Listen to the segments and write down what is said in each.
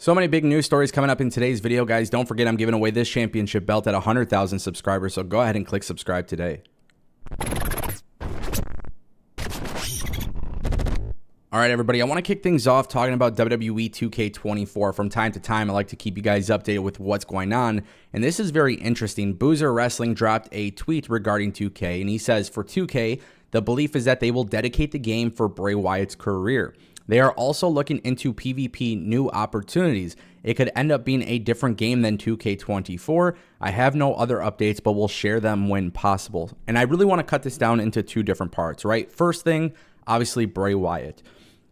So many big news stories coming up in today's video, guys. Don't forget I'm giving away this championship belt at 100,000 subscribers, so go ahead and click subscribe today. All right, everybody, I want to kick things off talking about WWE 2K24. From time to time, I like to keep you guys updated with what's going on, and this is very interesting. Boozer Wrestling dropped a tweet regarding 2K, and he says, for 2K, the belief is that they will dedicate the game for Bray Wyatt's career. They are also looking into PvP new opportunities. It could end up being a different game than 2K24. I have no other updates, but we'll share them when possible. And I really want to cut this down into two different parts, right? First thing, obviously Bray Wyatt.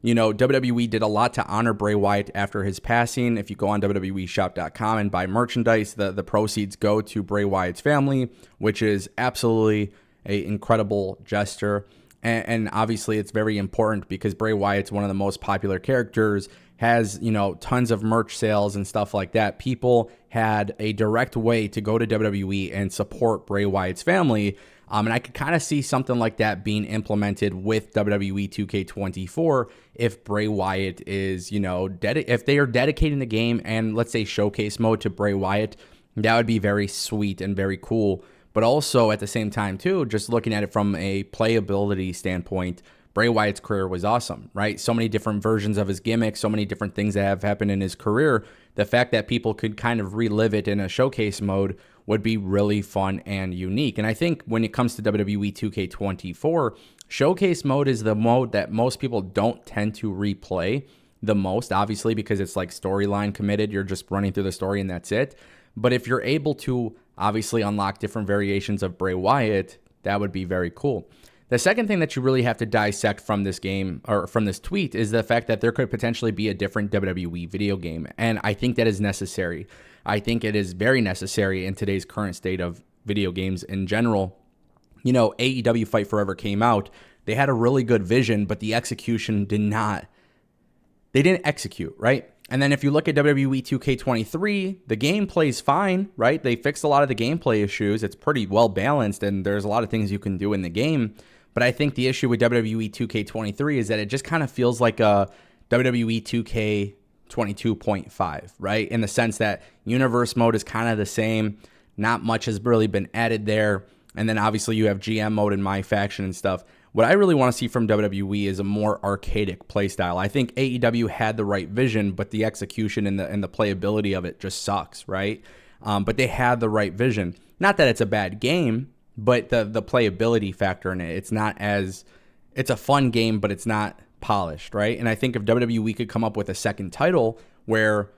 You know, WWE did a lot to honor Bray Wyatt after his passing. If you go on WWEshop.com and buy merchandise, the proceeds go to Bray Wyatt's family, which is absolutely an incredible gesture. And obviously it's very important because Bray Wyatt's one of the most popular characters, has, you know, tons of merch sales and stuff like that. People had a direct way to go to WWE and support Bray Wyatt's family. And I could kind of see something like that being implemented with WWE 2K24 if Bray Wyatt is, you know, if they are dedicating the game and let's say showcase mode to Bray Wyatt, that would be very sweet and very cool. But also at the same time too, just looking at it from a playability standpoint, Bray Wyatt's career was awesome, right? So many different versions of his gimmick, so many different things that have happened in his career. The fact that people could kind of relive it in a showcase mode would be really fun and unique. And I think when it comes to WWE 2K24, showcase mode is the mode that most people don't tend to replay the most, obviously, because it's like storyline committed. You're just running through the story and that's it. But if you're able to obviously unlock different variations of Bray Wyatt, that would be very cool. The second thing that you really have to dissect from this game or from this tweet is the fact that there could potentially be a different WWE video game. And I think that is necessary. I think it is very necessary in today's current state of video games in general. You know, AEW Fight Forever came out. They had a really good vision, but the execution they didn't execute, right? And then if you look at WWE 2K23, the gameplay is fine, right? They fixed a lot of the gameplay issues. It's pretty well balanced, and there's a lot of things you can do in the game. But I think the issue with WWE 2K23 is that it just kind of feels like a WWE 2K22.5, right? In the sense that universe mode is kind of the same. Not much has really been added there. And then obviously you have GM mode and My Faction and stuff. What I really want to see from WWE is a more arcadic playstyle. I think AEW had the right vision, but the execution and the playability of it just sucks, right? But they had the right vision. Not that it's a bad game, but the playability factor in it, it's a fun game, but it's not polished, right? And I think if WWE could come up with a second title where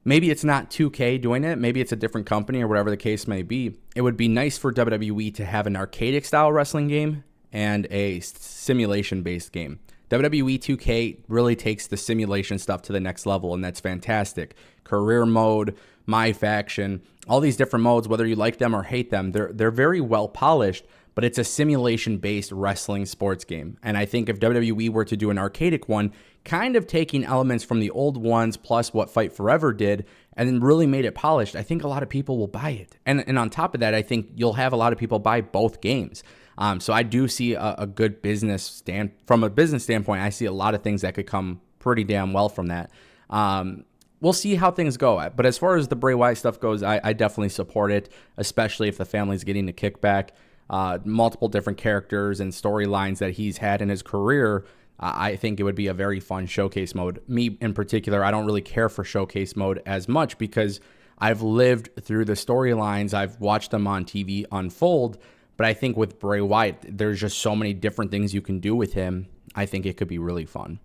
maybe it's not 2K doing it, maybe it's a different company or whatever the case may be, it would be nice for WWE to have an arcadic style wrestling game and a simulation-based game. WWE 2K really takes the simulation stuff to the next level, and that's fantastic. Career mode, My Faction, all these different modes, whether you like them or hate them, they're very well polished, but it's a simulation-based wrestling sports game. And I think if WWE were to do an arcadic one, kind of taking elements from the old ones plus what Fight Forever did, and then really made it polished, I think a lot of people will buy it. And on top of that, I think you'll have a lot of people buy both games. So I do see a good from a business standpoint, I see a lot of things that could come pretty damn well from that. We'll see how things go. But as far as the Bray Wyatt stuff goes, I definitely support it, especially if the family's getting a kickback. Multiple different characters and storylines that he's had in his career. I think it would be a very fun showcase mode. Me in particular, I don't really care for showcase mode as much because I've lived through the storylines. I've watched them on TV unfold. But I think with Bray Wyatt, there's just so many different things you can do with him. I think it could be really fun.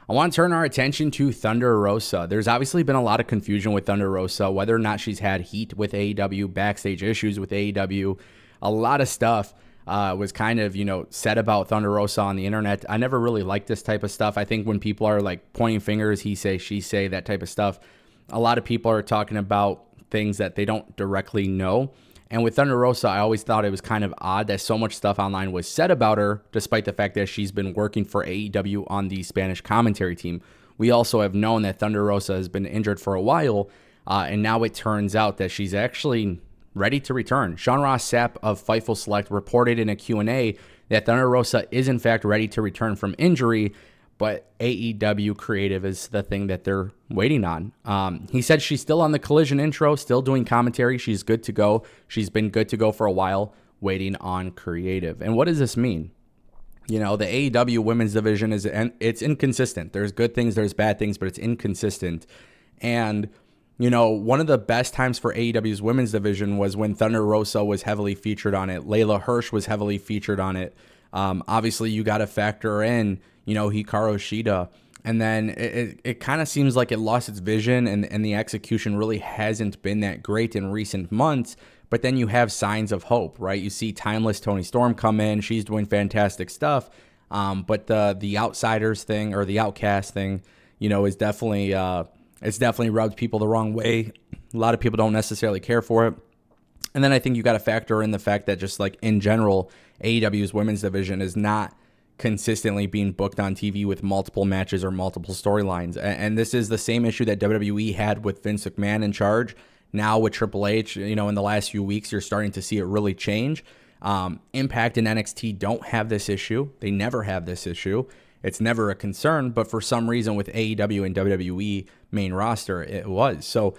I want to turn our attention to Thunder Rosa. There's obviously been a lot of confusion with Thunder Rosa, whether or not she's had heat with AEW, backstage issues with AEW. A lot of stuff was kind of, you know, said about Thunder Rosa on the internet. I never really liked this type of stuff. I think when people are like pointing fingers, he say, she say, that type of stuff, a lot of people are talking about things that they don't directly know. And with Thunder Rosa, I always thought it was kind of odd that so much stuff online was said about her, despite the fact that she's been working for AEW on the Spanish commentary team. We also have known that Thunder Rosa has been injured for a while, and now it turns out that she's actually ready to return. Sean Ross Sapp of Fightful Select reported in a Q&A that Thunder Rosa is in fact ready to return from injury, but AEW creative is the thing that they're waiting on. He said she's still on the Collision intro, still doing commentary. She's good to go. She's been good to go for a while, waiting on creative. And what does this mean? The AEW women's division it's inconsistent. There's good things, there's bad things, but it's inconsistent. And, one of the best times for AEW's women's division was when Thunder Rosa was heavily featured on it. Layla Hirsch was heavily featured on it. Obviously, you got to factor in, Hikaru Shida. And then it kind of seems like it lost its vision, and the execution really hasn't been that great in recent months. But then you have signs of hope, right? You see Timeless Toni Storm come in. She's doing fantastic stuff. But the Outsiders thing, or the Outcast thing, is definitely it's definitely rubbed people the wrong way. A lot of people don't necessarily care for it. And then I think you got to factor in the fact that just like in general, AEW's women's division is not consistently being booked on TV with multiple matches or multiple storylines. And this is the same issue that WWE had with Vince McMahon in charge. Now with Triple H, in the last few weeks, you're starting to see it really change. Impact and NXT don't have this issue. They never have this issue. It's never a concern, but for some reason with AEW and WWE main roster, it was. So,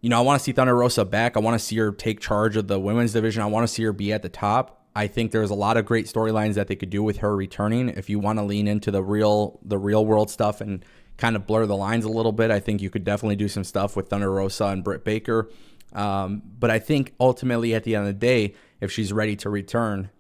I want to see Thunder Rosa back. I want to see her take charge of the women's division. I want to see her be at the top. I think there's a lot of great storylines that they could do with her returning. If you want to lean into the real world stuff and kind of blur the lines a little bit, I think you could definitely do some stuff with Thunder Rosa and Britt Baker. But I think ultimately at the end of the day, if she's ready to return,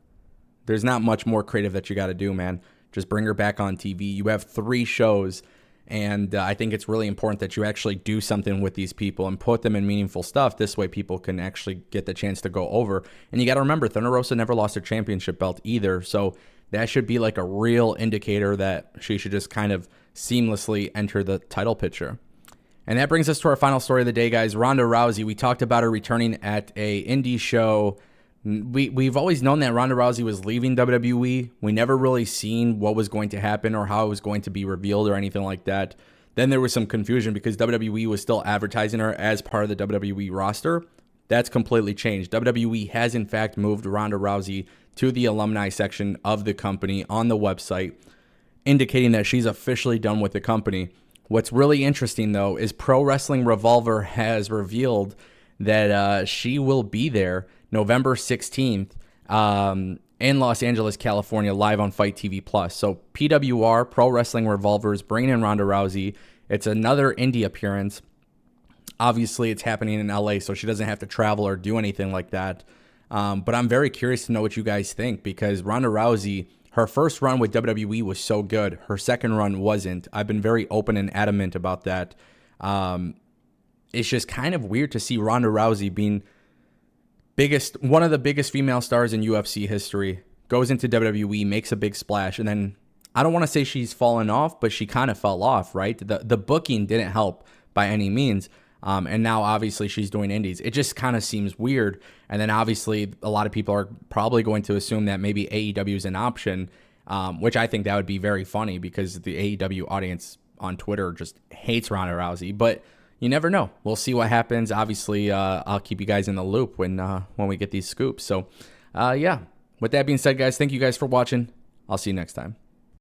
there's not much more creative that you got to do, man. Just bring her back on TV. You have 3 shows, and I think it's really important that you actually do something with these people and put them in meaningful stuff. This way people can actually get the chance to go over. And you got to remember, Thunder Rosa never lost her championship belt either, so that should be like a real indicator that she should just kind of seamlessly enter the title picture. And that brings us to our final story of the day, guys. Ronda Rousey. We talked about her returning at a indie show. We've always known that Ronda Rousey was leaving WWE. We never really seen what was going to happen or how it was going to be revealed or anything like that. Then there was some confusion because WWE was still advertising her as part of the WWE roster. That's completely changed. WWE has in fact moved Ronda Rousey to the alumni section of the company on the website, indicating that she's officially done with the company. What's really interesting, though, is Pro Wrestling Revolver has revealed that she will be there November 16th in Los Angeles, California, live on Fight TV Plus. So PWR, Pro Wrestling Revolver, is bringing in Ronda Rousey. It's another indie appearance. Obviously, it's happening in LA, so she doesn't have to travel or do anything like that. But I'm very curious to know what you guys think, because Ronda Rousey, her first run with WWE was so good. Her second run wasn't. I've been very open and adamant about that. It's just kind of weird to see Ronda Rousey being one of the biggest female stars in UFC history, goes into WWE, makes a big splash, and then I don't want to say she's fallen off, but she kind of fell off, right? The booking didn't help by any means. And now obviously she's doing indies. It just kind of seems weird. And then obviously a lot of people are probably going to assume that maybe AEW is an option, which I think that would be very funny because the AEW audience on Twitter just hates Ronda Rousey. But you never know. We'll see what happens. Obviously, I'll keep you guys in the loop when we get these scoops. So, yeah. With that being said, guys, thank you guys for watching. I'll see you next time.